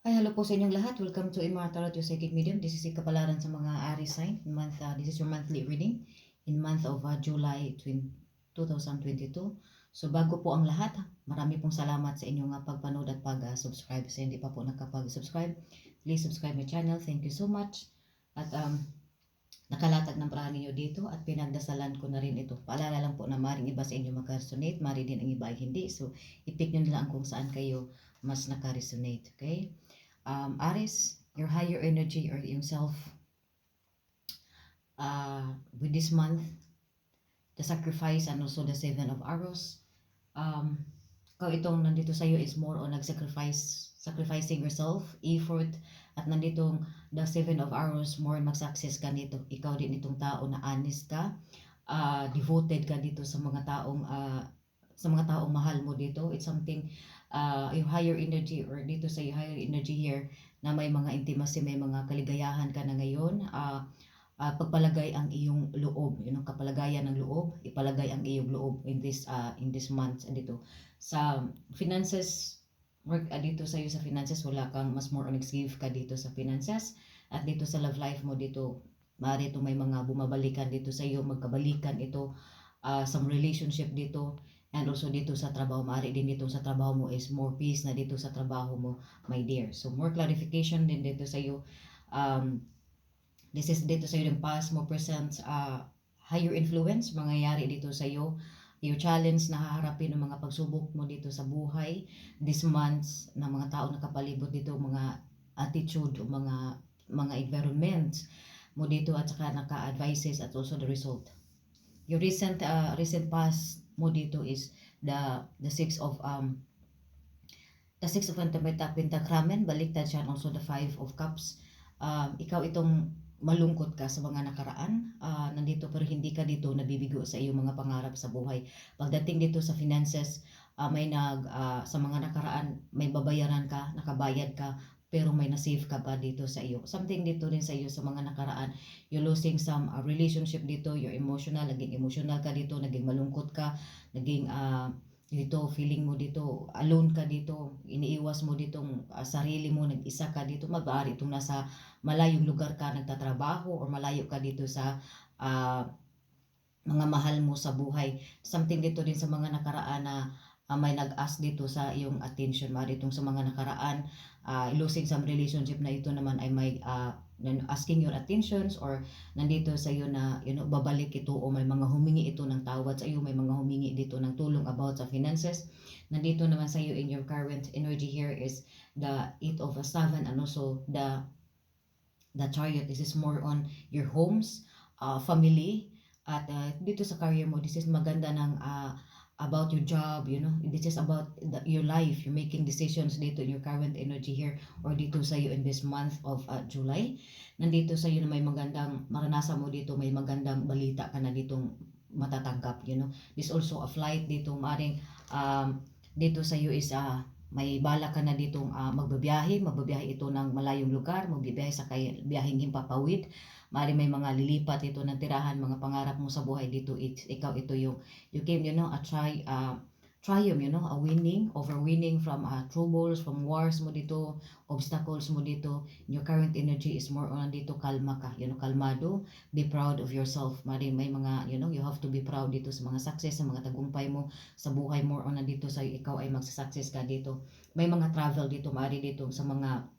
Hi, hello po sa inyong lahat. Welcome to Imara Tarot, your psychic medium. This is yung kapalaran sa mga Aries sign. This is your monthly reading in month of July 2022. So bago po ang lahat, marami pong salamat sa inyong pagpanood at pag-subscribe. Sa hindi pa po nakapag-subscribe, please subscribe my channel. Thank you so much. At nakalatag ng parahan ninyo dito at pinagdasalan ko na rin ito. Paalala lang po na maring iba sa inyo mag-resonate, maring din ang iba ay hindi. So i-pick nyo lang kung saan kayo mas naka-resonate. Okay? Aries, your higher energy or yung self with this month, the sacrifice and also the seven of arrows. Ikaw itong nandito sa iyo is more on sacrificing yourself, effort, at nandito the seven of arrows, more mag-success ka nito. Ikaw din itong tao na honest ka, devoted ka dito sa mga taong mahal mo dito. It's something yung higher energy or dito sa yung higher energy here na may mga intimacy, may mga kaligayahan ka na ngayon. Pagpalagay ang iyong loob, yun ang kapalagayan ng loob, ipalagay ang iyong loob in this month dito. Sa finances, work dito sa iyo sa finances, wala kang mas more on give ka dito sa finances. At dito sa love life mo dito, maaari ito may mga bumabalikan dito sa iyo, magkabalikan ito, some relationship dito. And also dito sa trabaho, maaari din dito sa trabaho mo is more peace na dito sa trabaho mo, my dear. So more clarification din dito sa iyo. This is dito sa iyo ng past, more present, higher influence, mangyayari dito sa iyo. Your challenge na haharapin ng mga pagsubok mo dito sa buhay. This month, na mga tao nakapalibot dito, mga attitude o mga environment mo dito at saka naka-advices at also the result. Your recent past mo dito is the six of pentagramen, baliktad siya, and also the five of cups. Ikaw itong malungkot ka sa mga nakaraan, nandito pero hindi ka dito nabibigo sa iyong mga pangarap sa buhay. Pagdating dito sa finances, sa mga nakaraan may babayaran ka, nakabayad ka, pero may na-save ka pa dito sa iyo. Something dito rin sa iyo sa mga nakaraan. You're losing some relationship dito, you're emotional, naging emotional ka dito, naging malungkot ka, naging dito feeling mo dito alone ka dito, iniiwas mo ditong sarili mo, nag-isa ka dito, maaari itong nasa malayong lugar ka nagtatrabaho or malayo ka dito sa mga mahal mo sa buhay. Something dito din sa mga nakaraan na may nag-ask dito sa iyong attention, maaari itong sa mga nakaraan, losing some relationship na ito naman ay may asking your attentions or nandito sa iyo na babalik ito o may mga humingi ito ng tawad sa iyo, may mga humingi dito ng tulong about sa finances. Nandito naman sa iyo in your current energy here is the 8 of a 7 and also the Chariot. This is more on your homes, family, at dito sa career mo, this is maganda ng about your job, this is about your life. You're making decisions dito in your current energy here or dito sa iyo in this month of July. Nandito sa iyo na may magandang maranasan mo dito, may magandang balita ka na ditong matatanggap, This also a flight dito, maring dito sa iyo is may bala ka na ditong magbabiyahe ito ng malayong lugar, magbibiyahe sa biyaheng himpapawid. Maaaring may mga lilipat ito ng tirahan, mga pangarap mo sa buhay dito. Ikaw ito yung you came, triumph, winning from troubles, from wars mo dito, obstacles mo dito. Your current energy is more on dito, kalma ka, kalmado, be proud of yourself. Maaaring may mga, you have to be proud dito sa mga success, sa mga tagumpay mo sa buhay, more on dito sa ikaw ay magsa-success ka dito. May mga travel dito, maaari dito sa mga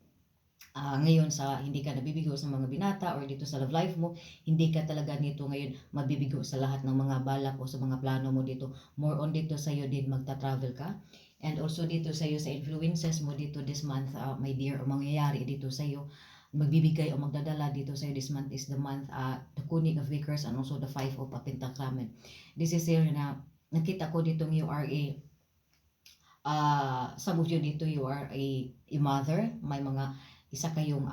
ngayon sa hindi ka nabibigo sa mga binata or dito sa love life mo, hindi ka talaga nito ngayon mabibigo sa lahat ng mga balak o sa mga plano mo dito. More on dito sa iyo din magta-travel ka. And also dito sa iyo sa influences mo dito this month, my dear, o mangyayari dito sa iyo, magbibigay o magdadala dito sa iyo this month is the month, the Queen of Vickers and also the Five of Pentagramen. This is here na nakita ko dito you are some of you dito you are a mother, may mga isa kayong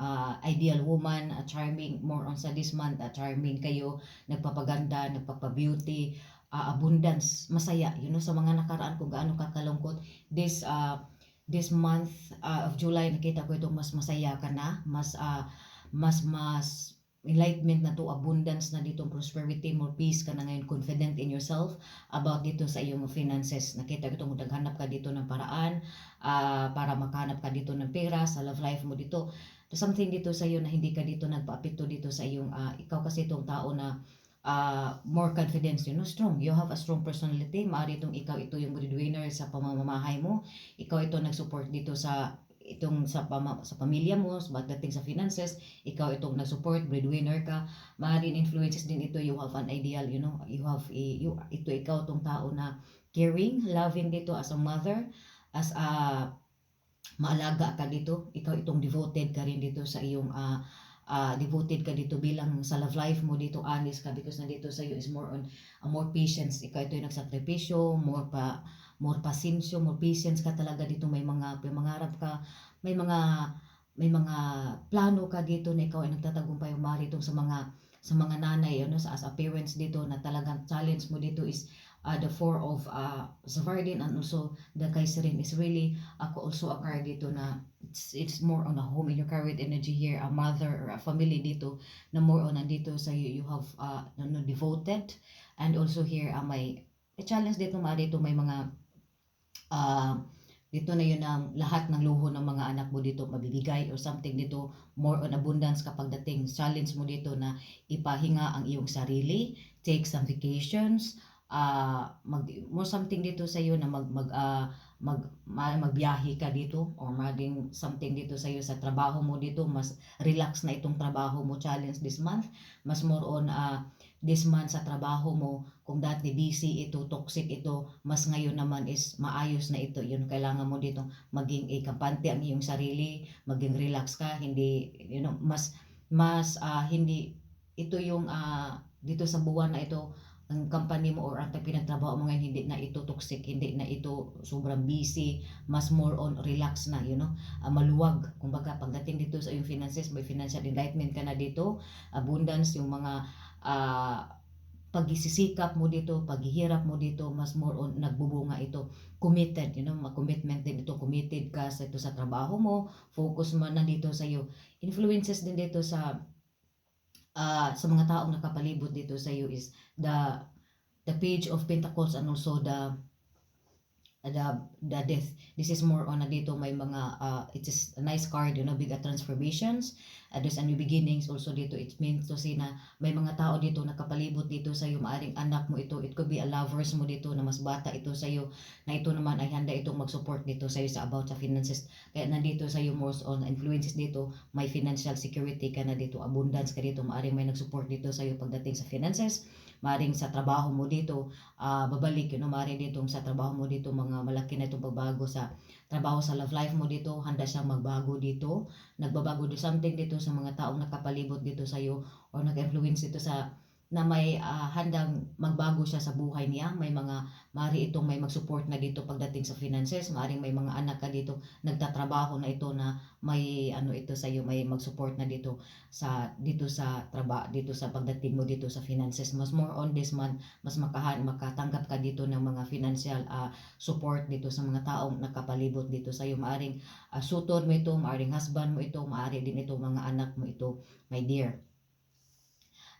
ideal woman, charming, more on sa this month, charming kayo, nagpapaganda, nagpapabeauty, abundance, masaya, sa mga nakaraan kung gaano kakalungkot. This month of July, nakita ko itong mas masaya ka na, mas enlightenment na to, abundance na dito, prosperity, more peace ka na ngayon, confident in yourself about dito sa iyong finances. Nakita ko itong naghanap ka dito ng paraan para makahanap ka dito ng pera sa love life mo dito. Something dito sa iyo na hindi ka dito nagpaapekto dito sa iyong ikaw kasi itong tao na more confidence, strong. You have a strong personality. Maaari itong ikaw ito yung breadwinner sa pamamahay mo. Ikaw ito nag-support dito sa sa pamilya mo, sa pagdating sa finances, ikaw itong nag-support, breadwinner ka. Maaaring influences din ito, you have an ideal, ito ikaw itong tao na caring, loving dito as a mother, as a maalaga ka dito, ikaw itong devoted ka rin dito sa iyong devoted ka dito bilang sa love life mo dito, honest ka because nandito sa iyo is more on more patience, ikaw ito yung nagsakripisyo, more pasensyo, more patience ka talaga dito, may mga pangarap ka, may mga plano ka dito na ikaw ay nagtatagumpay, umari itong sa mga nanay, sa as a parents dito na talagang challenge mo dito is the four of Safardin and also the Kaiserin is really ako also a card dito na it's more on a home in your carried energy here, a mother or a family dito na more on nandito sa you have devoted, and also here may challenge dito dito may mga dito na yun ang lahat ng luho ng mga anak mo dito mabibigay or something dito, more on abundance kapag dating challenge mo dito na ipahinga ang iyong sarili, take some vacations, more something dito sa iyo na magbiyahe ka dito or maging something dito sa iyo sa trabaho mo dito, mas relax na itong trabaho mo, challenge this month, mas more on this month sa trabaho mo, kung dati busy ito, toxic ito, mas ngayon naman is maayos na ito, yun kailangan mo dito maging kampante ang iyong sarili, maging relax ka, hindi mas hindi ito yung dito sa buwan na ito ang company mo or ang pinagtrabaho mo ngayon hindi na ito toxic, hindi na ito sobrang busy, mas more on relax na, maluwag. Kumbaga pagdating dito sa yung finances, may financial enlightenment ka na dito, abundance, yung mga pagsisikap mo dito, paghihirap mo dito, mas more on nagbubunga ito, committed, commitment din ito, committed ka sa ito sa trabaho mo, focus mo na dito sa iyo, influences din dito sa mga taong nakapalibot dito sa iyo is the page of pentacles and also the death. This is more on dito may mga it is a nice card, big transformations, there's a new beginnings also dito. It means to say na may mga tao dito nakapalibot dito sa iyo, maaring anak mo ito, it could be a lovers mo dito na mas bata ito sa iyo, na ito naman ay handa itong mag-support dito sa iyo sa about sa finances, kaya nandito sa iyo more on influences dito, may financial security ka na dito, abundance ka dito, maaring may nag-support dito sa iyo pagdating sa finances, maaring sa trabaho mo dito babalik, maaring dito sa trabaho mo dito mga malaki na itong pagbago sa trabaho, sa love life mo dito, handa siyang magbago dito, nagbabago do something dito sa mga taong nakapalibot dito sa iyo or nag-influence dito sa na may handang magbago siya sa buhay niya, may mga maaari itong may mag-support na dito pagdating sa finances, maaring may mga anak ka dito nagtatrabaho na ito na may ito sa iyo, may mag-support na dito sa trabaho dito sa pagdating mo dito sa finances, mas more on this month, mas makatanggap ka dito ng mga financial support dito sa mga taong nakapalibot dito sa iyo, maaring sutor mo ito, maaring husband mo ito, maaari din ito mga anak mo ito, my dear.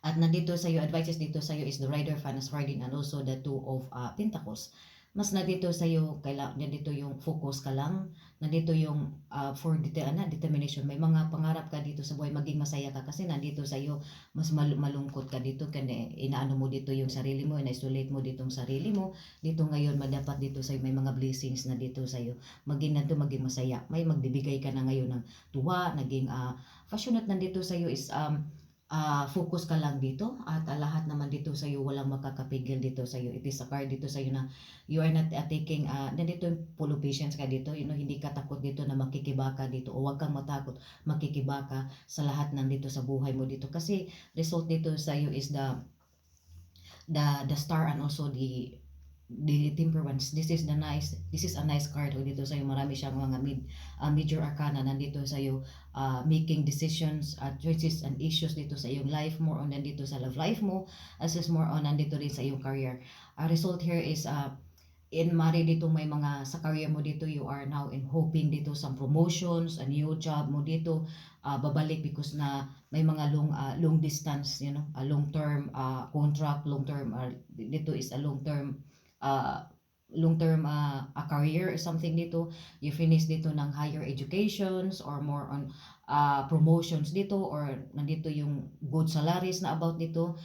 At nandito sa iyo, advices dito sa iyo is the Rider, Fanas Fardin, and also the Two of Pentacles. Mas nandito sa iyo, nandito yung focus ka lang, nandito yung for determination. May mga pangarap ka dito sa buhay, maging masaya ka kasi nandito sa iyo, mas malungkot ka dito, kasi inaano mo dito yung sarili mo, ina-isolate mo dito yung sarili mo. Dito ngayon, madapat dito sa iyo, may mga blessings na dito sa iyo. Maging masaya. May magbibigay ka na ngayon ng tuwa, naging passionate nandito sa iyo is focus ka lang dito at lahat naman dito sa iyo walang makakapigil dito sa iyo. It is a card dito sa iyo na you are not taking nandito yung full of patience ka dito, hindi ka takot dito na makikibaka dito, o wag kang matakot makikibaka sa lahat ng dito sa buhay mo dito, kasi result dito sa iyo is the star and also the temperance. This is a nice card dito sa iyo, marami siyang mga major arcana nandito sa iyo, making decisions, choices and issues dito sa iyong life, more on nandito sa love life mo, as is more on nandito rin sa iyong career. Result here is in mari dito may mga sa career mo dito, you are now in hoping dito some promotions, a new job mo dito, babalik because na may mga long distance, a long term contract, long term dito is a uh, long term a career or something dito. You finish dito ng higher educations or more on promotions dito, or nandito yung good salaries na about dito,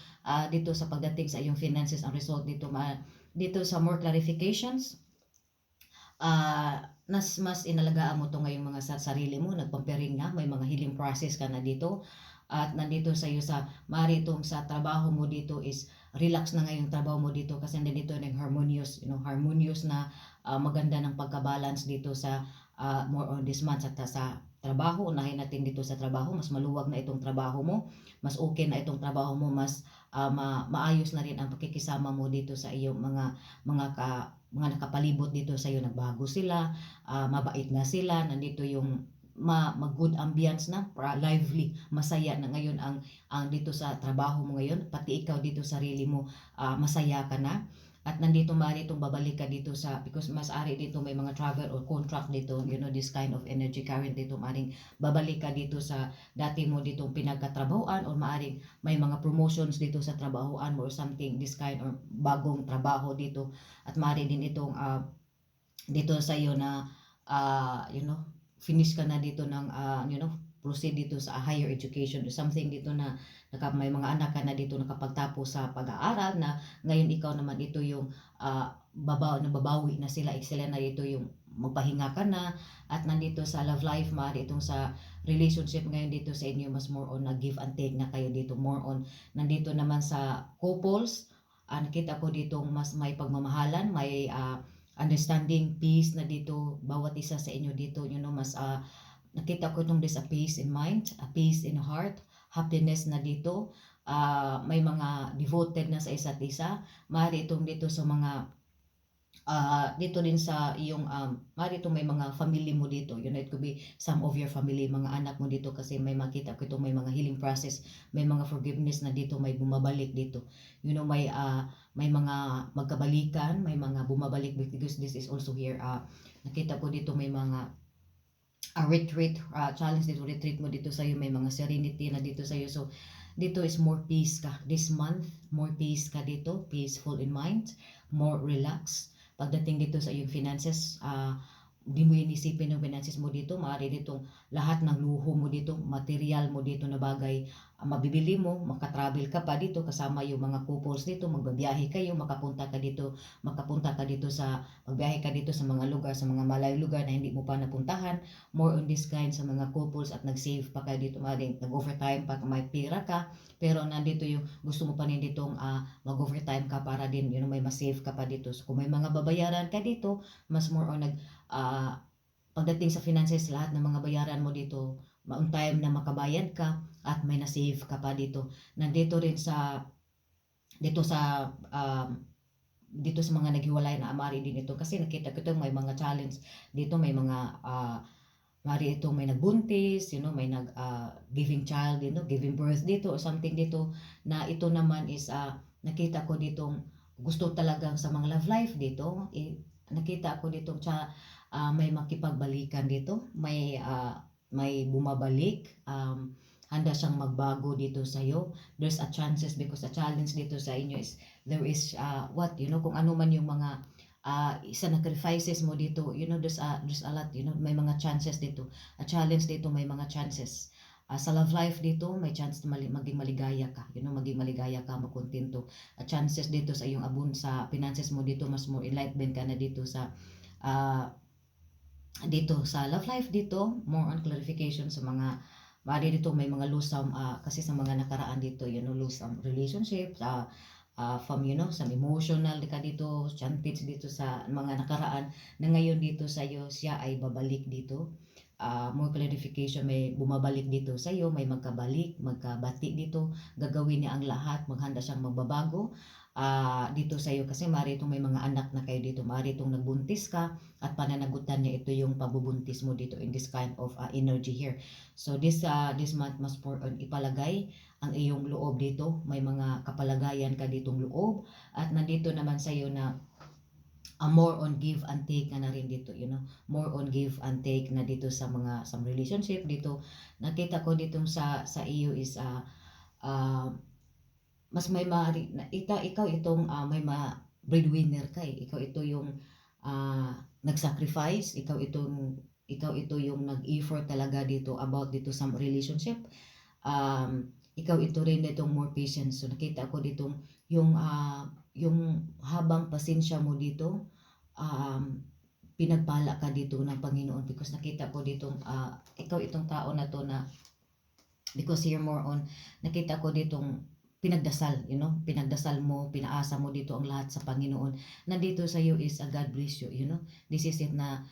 dito sa pagdating sa iyong finances ang result dito. Dito sa more clarifications, mas inalagaan mo to ngayong mga sa sarili mo, nagpampering na, may mga healing process ka na dito, at nandito sa iyo sa maritong sa trabaho mo dito is relax na ngayong trabaho mo dito kasi nandito ng harmonious, harmonious na maganda ng pagka-balance dito sa more on this month. At sa trabaho, unahin natin dito sa trabaho, mas maluwag na itong trabaho mo, mas okay na itong trabaho mo, mas maayos na rin ang pakikisama mo dito sa iyong mga nakapalibot dito sa iyo, nagbago sila, mabait na sila, nandito yung mag-good ambience na, lively, masaya na ngayon ang dito sa trabaho mo ngayon, pati ikaw dito sarili mo, masaya ka na. At nandito maaari itong babalik ka dito sa, because mas ari dito may mga travel or contract dito, this kind of energy current dito, maaring babalik ka dito sa dati mo ditong pinagkatrabahoan, or maaring may mga promotions dito sa trabahoan mo or something, this kind or bagong trabaho dito. At maaari din itong dito sa iyo na finish ka na dito ng proceed dito sa higher education or something dito na may mga anak ka na dito nakapagtapos sa pag-aaral, na ngayon ikaw naman ito yung babawi na sila, excellent na dito yung magpahinga ka na. At nandito sa love life, maaari itong sa relationship ngayon dito sa inyo, mas more on na give and take na kayo dito, more on nandito naman sa couples, nakita ko dito mas may pagmamahalan, may understanding, peace na dito bawat isa sa inyo dito, mas nakita ko itong there's a peace in mind, a peace in heart, happiness na dito, may mga devoted na sa isa't isa. Maaari itong dito sa mga dito din sa iyong maaari itong may mga family mo dito, it could be some of your family, mga anak mo dito, kasi may makita ko itong may mga healing process, may mga forgiveness na dito, may bumabalik dito, may mga magkabalikan, may mga bumabalik, because this is also here, nakita ko dito may mga retreat, challenge dito, retreat mo dito sa'yo, may mga serenity na dito sa'yo. So dito is more peace ka this month, more peace ka dito, peaceful in mind, more relaxed pagdating dito sa iyong finances. Di mo inisipin yung finances mo dito, maaari ditong lahat ng luho mo dito, material mo dito na bagay, mabibili mo, makatravel ka pa dito, kasama yung mga couples dito, magbabiyahe kayo, makapunta ka dito magbiyahe ka dito sa mga lugar, sa mga malayong lugar na hindi mo pa napuntahan, more on this kind sa mga couples, at nag-save pa kayo dito, maaari nag-overtime pa, may pira ka, pero nandito yung gusto mo pa rin ditong mag-overtime ka para din, may ma-save ka pa dito. So kung may mga babayaran ka dito, mas more on pagdating sa finances, lahat ng mga bayaran mo dito, on time na makabayad ka, at may na-save ka pa dito. Nandito rin dito sa dito sa mga naghiwalay na amari din ito, kasi nakita ko ito may mga challenge dito, may mga mari ito may nagbuntis, may giving child, giving birth dito or something dito, na ito naman is nakita ko ditong gusto talagang sa mga love life dito, nakita ko ditong may makipagbalikan dito, may bumabalik, handa siyang magbago dito sa iyo. There's a chances, because a challenge dito sa inyo is there is kung ano man yung mga sacrifices mo dito, there's a lot, may mga chances dito, a challenge dito, may mga chances. Sa love life dito, may chance na maging maligaya ka, maging maligaya ka, makontento. At chances dito sa iyong sa finances mo dito, mas more enlightenment ka na dito sa dito sa love life dito, more on clarification sa mga maaari dito, may mga lose kasi sa mga nakaraan dito, lose relationships, from some emotional ka dito, chantage dito sa mga nakaraan, na ngayon dito sa iyo siya ay babalik dito. More clarification, may bumabalik dito sa iyo, may magkabati dito, gagawin niya ang lahat, maghanda siyang magbabago dito sa iyo, kasi maaari itong may mga anak na kayo dito, maaari itong nagbuntis ka, at pananagutan niya ito yung pagbubuntis mo dito in this kind of energy here. So this month mas for ipalagay ang iyong loob dito, may mga kapalagayan ka ditong loob, at nandito naman sa iyo na more on give and take nga na rin dito, more on give and take na dito sa mga some relationship dito. Nakita ko dito sa iyo is mas may maaari na ikaw itong may breadwinner ka eh. Ikaw ito yung nag-sacrifice, ikaw ito yung nag-effort talaga dito about dito sa relationship. Ikaw ito rin itong more patience. So nakita ko ditong yung habang pasensya mo dito, pinagpala ka dito ng Panginoon, because nakita ko ditong ikaw itong tao na to na, because here more on nakita ko ditong pinagdasal, pinagdasal mo, pinaasa mo dito ang lahat sa Panginoon. Nandito sa iyo is God bless you, this is it na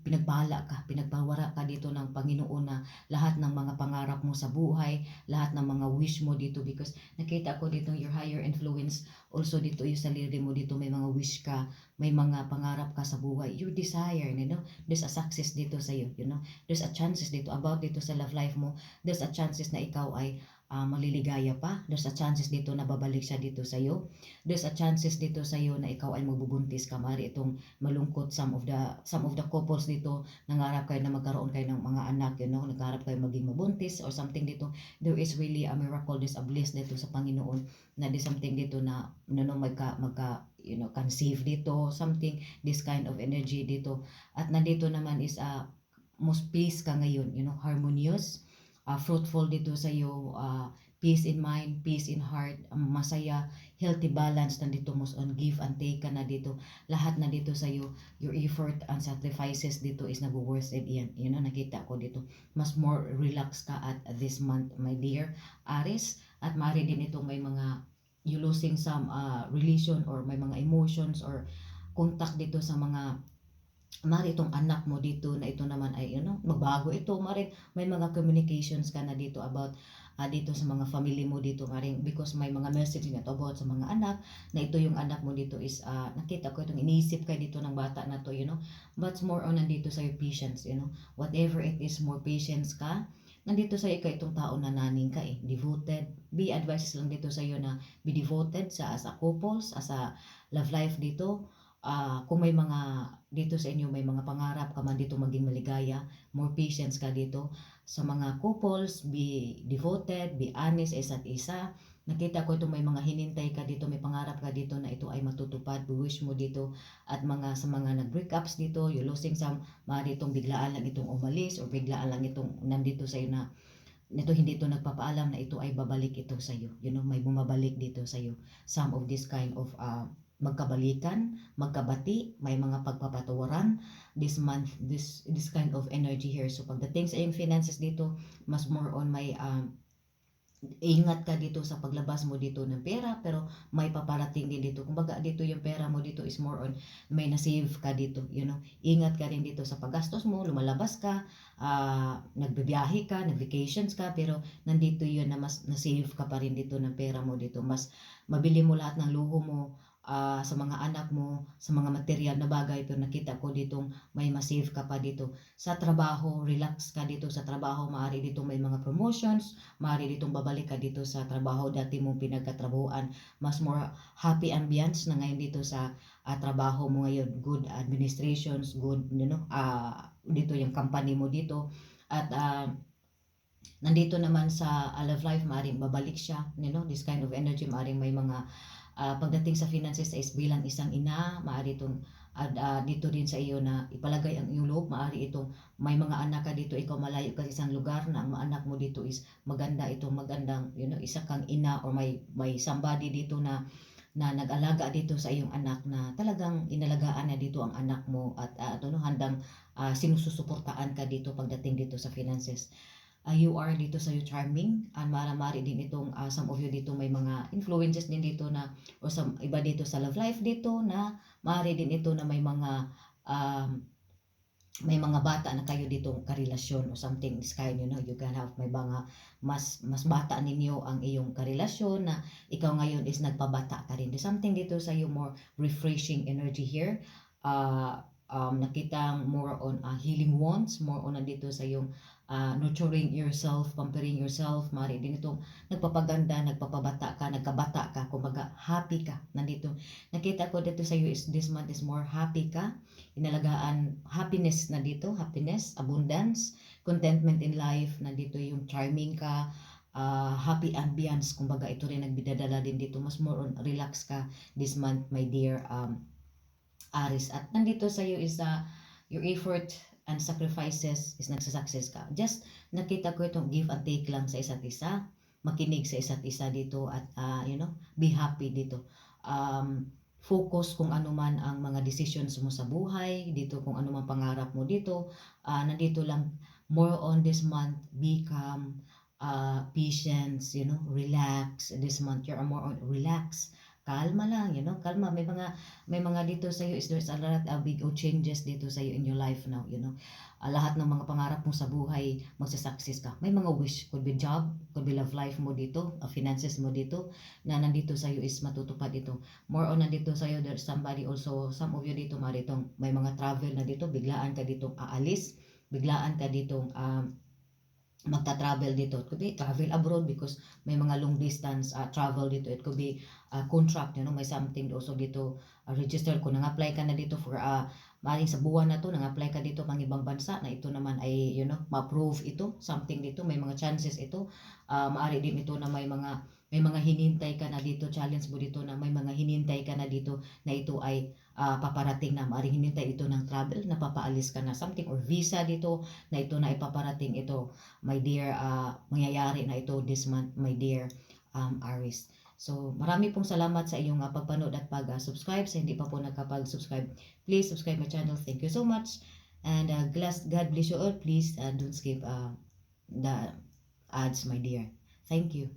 pinagpala ka, pinagpawara ka dito ng Panginoon na lahat ng mga pangarap mo sa buhay, lahat ng mga wish mo dito, because nakita ko dito your higher influence, also dito yung sarili mo dito, may mga wish ka, may mga pangarap ka sa buhay, your desire, there's a success dito sa iyo, there's a chances dito about dito sa love life mo, there's a chances na ikaw ay maliligaya pa, there's a chances dito na babalik siya dito sa iyo, there's a chances dito sa iyo na ikaw ay magbubuntis ka, mari itong malungkot some of the couples dito, nangarap kayo na magkaroon kayo ng mga anak, nangarap kayo maging mabuntis or something dito, there is really a miracle, there's a bliss dito sa Panginoon, na there's something dito na magka conceive dito, something, this kind of energy dito, at nandito naman is most peace ka ngayon, harmonious, fruitful dito sa iyo, peace in mind, peace in heart, masaya, healthy balance nandito, most on give and take ka na dito, lahat na dito sa iyo, your effort and sacrifices dito is nag-worth it yan, nakita ko dito, mas more relax ka at this month, my dear Aries, at mari din ito may mga you losing some relation or may mga emotions or contact dito sa mga mari itong anak mo dito na ito naman ay magbago ito, mari may mga communications ka na dito about dito sa mga family mo dito, mari because may mga message na to about sa mga anak na ito yung anak mo dito is nakita ko itong iniisip ka dito ng bata na to, but more on nandito sa your patience, whatever it is, more patience ka nandito sa ikaw itong tao na naning ka devoted, be advices lang dito sa iyo na be devoted sa as a couples, as a love life dito. Kung may mga dito sa inyo, may mga pangarap ka man dito maging maligaya, more patience ka dito sa mga couples, be devoted, be honest isa't isa. Nakita ko ito may mga hinintay ka dito, may pangarap ka dito na ito ay matutupad, wish mo dito, at sa mga nag-breakups dito, you losing some, maaari itong biglaan lang itong umalis or biglaan lang itong nandito sa iyo na nito hindi ito nagpapaalam na ito ay babalik ito sa iyo, may bumabalik dito sa iyo, some of this kind of magkabalikan, magkabati, may mga pagpapatawaran this month, this kind of energy here. So pagdating sa iyong finances dito, mas more on may ingat ka dito sa paglabas mo dito ng pera, pero may paparating din dito. Kumbaga dito yung pera mo dito is more on may na-save ka dito, ingat ka rin dito sa paggastos mo, lumalabas ka, nagbibiyahe ka, nag-vacations ka, pero nandito yun na mas na-save ka pa rin dito ng pera mo dito, mas mabili mo lahat ng luho mo, sa mga anak mo, sa mga material na bagay, pero nakita ko ditong may masave ka pa dito. Sa trabaho, relax ka dito sa trabaho, maaari dito may mga promotions, maaari ditong babalik ka dito sa trabaho dati mong pinagkatrabahoan, mas more happy ambience na ngayon dito sa trabaho mo ngayon, good administrations, good, dito yung company mo dito, at nandito naman sa love life, maaaring babalik siya, this kind of energy, maaaring may mga pagdating sa finances is bilang isang ina, maaari itong dito din sa iyo na ipalagay ang iyong loob, maaari itong may mga anak ka dito, ikaw malayo ka sa isang lugar na ang anak mo dito is maganda, itong magandang isa kang ina or may somebody dito na nag-alaga dito sa iyong anak na talagang inalagaan na dito ang anak mo at handang sinususuportaan ka dito pagdating dito sa finances. You are dito sa you charming, and maramari din itong some of you dito may mga influences din dito na o some iba dito sa love life dito na maaari din ito na may mga bata na kayo dito karelasyon or something this kind, you can have may mga mas bata ninyo ang iyong karelasyon na ikaw ngayon is nagpabata ka rin. There's something dito sa you more refreshing energy here, nakitang more on healing wounds, more on nandito sa yung nurturing yourself, pampering yourself, mari din itong nagpapaganda, nagpapabata ka, nagkabata ka, kumbaga happy ka, nandito. Nakita ko dito sa iyo is this month is more happy ka, inalagaan happiness na dito, happiness, abundance, contentment in life, nandito yung charming ka, happy ambience, kumbaga ito rin nagbidadala din dito, mas more on relax ka this month, my dear Aris. At nandito sa iyo is your effort and sacrifices is nagsasucess ka. Just nakita ko itong give and take lang sa isa't isa, makinig sa isa't isa dito at be happy dito. Focus kung ano man ang mga decisions mo sa buhay, dito kung ano man pangarap mo dito. Nandito lang more on this month, be calm, patience, relax. This month you're more on relax. Kalma lang, kalma. May mga dito sa iyo is there's a lot of big changes dito sa iyo in your life now, lahat ng mga pangarap mo sa buhay, magsa-success ka. May mga wish, could be job, could be love life mo dito, finances mo dito, na nandito sa iyo is matutupad ito. More on nandito sa iyo, there's somebody also, some of you dito, maritong may mga travel na dito, biglaan ka ditong aalis, biglaan ka ditong magta-travel dito. It could be travel abroad because may mga long distance travel dito. It could be contract, may something also dito register kung nang-apply ka na dito for maring sa buwan na to, nang-apply ka dito pang ibang bansa na ito naman ay ma-approve ito, something dito, may mga chances ito. Maari din ito na may mga hinintay ka na dito, challenge mo dito na may mga hinintay ka na dito na ito ay paparating na, maaaring hinintay ito ng travel na papaalis ka na something or visa dito na ito na ipaparating ito, my dear, mangyayari na ito this month, my dear Aries. So marami pong salamat sa iyong pagpanood at pag-subscribe. Sa hindi pa po nakapag-subscribe, please subscribe my channel. Thank you so much and God bless you all. Please don't skip the ads, my dear. Thank you.